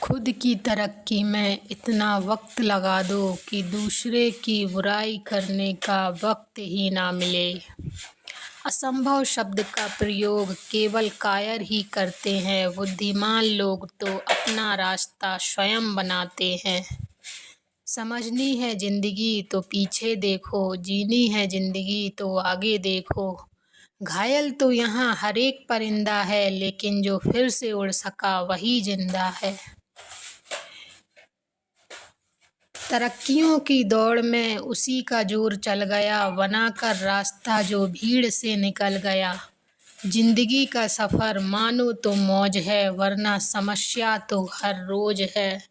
खुद की तरक्की में इतना वक्त लगा दो कि दूसरे की बुराई करने का वक्त ही ना मिले। असंभव शब्द का प्रयोग केवल कायर ही करते हैं। बुद्धिमान लोग तो अपना रास्ता स्वयं बनाते हैं। समझनी है जिंदगी तो पीछे देखो, जीनी है जिंदगी तो आगे देखो। घायल तो यहाँ हर एक परिंदा है, लेकिन जो फिर से उड़ सका वही जिंदा है। तरक्कियों की दौड़ में उसी का जोर चल गया, बनाकर रास्ता जो भीड़ से निकल गया। जिंदगी का सफ़र मानो तो मौज है, वरना समस्या तो हर रोज है।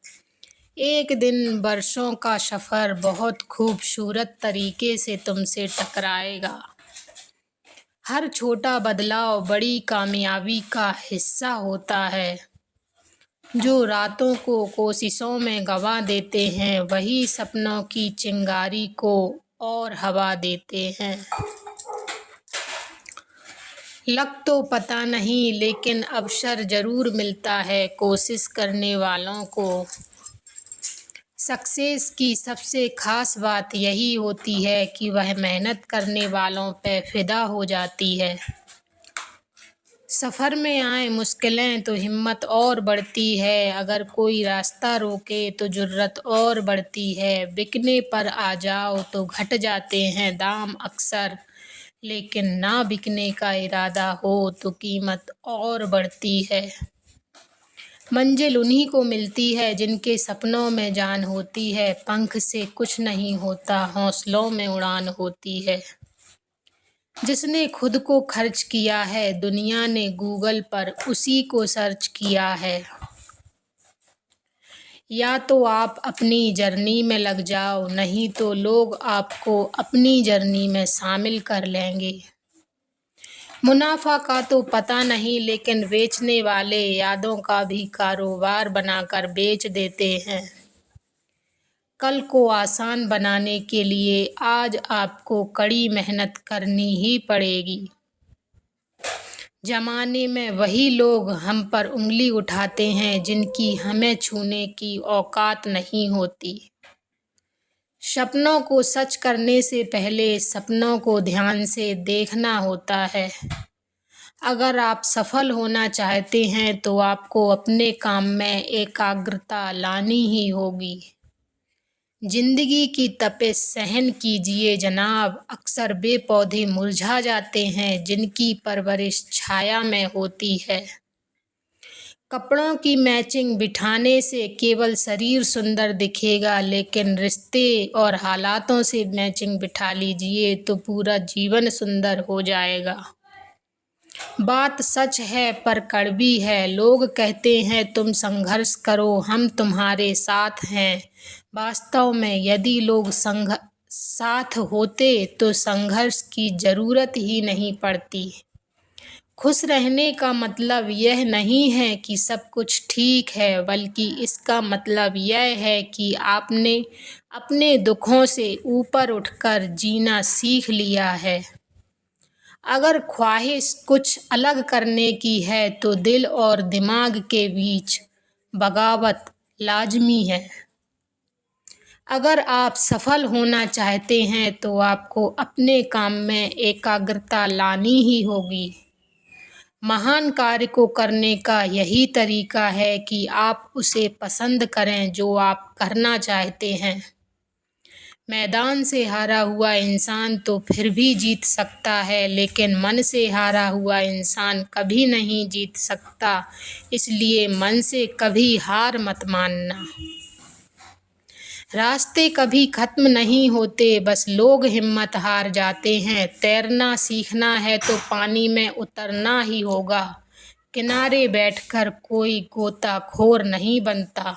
एक दिन बरसों का सफ़र बहुत खूबसूरत तरीके से तुमसे टकराएगा। हर छोटा बदलाव बड़ी कामयाबी का हिस्सा होता है। जो रातों को कोशिशों में गंवा देते हैं, वही सपनों की चिंगारी को और हवा देते हैं। लक तो पता नहीं, लेकिन अवसर ज़रूर मिलता है कोशिश करने वालों को। सक्सेस की सबसे ख़ास बात यही होती है कि वह मेहनत करने वालों पे फिदा हो जाती है। सफ़र में आए मुश्किलें तो हिम्मत और बढ़ती है। अगर कोई रास्ता रोके तो जुर्रत और बढ़ती है। बिकने पर आ जाओ तो घट जाते हैं दाम अक्सर, लेकिन ना बिकने का इरादा हो तो कीमत और बढ़ती है। मंजिल उन्हीं को मिलती है जिनके सपनों में जान होती है। पंख से कुछ नहीं होता, हौसलों में उड़ान होती है। जिसने खुद को खर्च किया है, दुनिया ने गूगल पर उसी को सर्च किया है। या तो आप अपनी जर्नी में लग जाओ, नहीं तो लोग आपको अपनी जर्नी में शामिल कर लेंगे। मुनाफा का तो पता नहीं, लेकिन बेचने वाले यादों का भी कारोबार बनाकर बेच देते हैं। कल को आसान बनाने के लिए आज आपको कड़ी मेहनत करनी ही पड़ेगी। ज़माने में वही लोग हम पर उंगली उठाते हैं जिनकी हमें छूने की औकात नहीं होती। सपनों को सच करने से पहले सपनों को ध्यान से देखना होता है। अगर आप सफल होना चाहते हैं तो आपको अपने काम में एकाग्रता लानी ही होगी। जिंदगी की तपिश सहन कीजिए जनाब। अक्सर वे पौधे मुरझा जाते हैं जिनकी परवरिश छाया में होती है। कपड़ों की मैचिंग बिठाने से केवल शरीर सुंदर दिखेगा, लेकिन रिश्ते और हालातों से मैचिंग बिठा लीजिए तो पूरा जीवन सुंदर हो जाएगा। बात सच है पर कड़वी है। लोग कहते हैं तुम संघर्ष करो, हम तुम्हारे साथ हैं। वास्तव में यदि लोग साथ होते तो संघर्ष की ज़रूरत ही नहीं पड़ती। खुश रहने का मतलब यह नहीं है कि सब कुछ ठीक है, बल्कि इसका मतलब यह है कि आपने अपने दुखों से ऊपर उठकर जीना सीख लिया है। अगर ख्वाहिश कुछ अलग करने की है तो दिल और दिमाग के बीच बगावत लाजमी है। अगर आप सफल होना चाहते हैं तो आपको अपने काम में एकाग्रता लानी ही होगी। महान कार्य को करने का यही तरीका है कि आप उसे पसंद करें जो आप करना चाहते हैं। मैदान से हारा हुआ इंसान तो फिर भी जीत सकता है, लेकिन मन से हारा हुआ इंसान कभी नहीं जीत सकता। इसलिए मन से कभी हार मत मानना। रास्ते कभी खत्म नहीं होते, बस लोग हिम्मत हार जाते हैं। तैरना सीखना है तो पानी में उतरना ही होगा। किनारे बैठकर कोई गोताखोर नहीं बनता।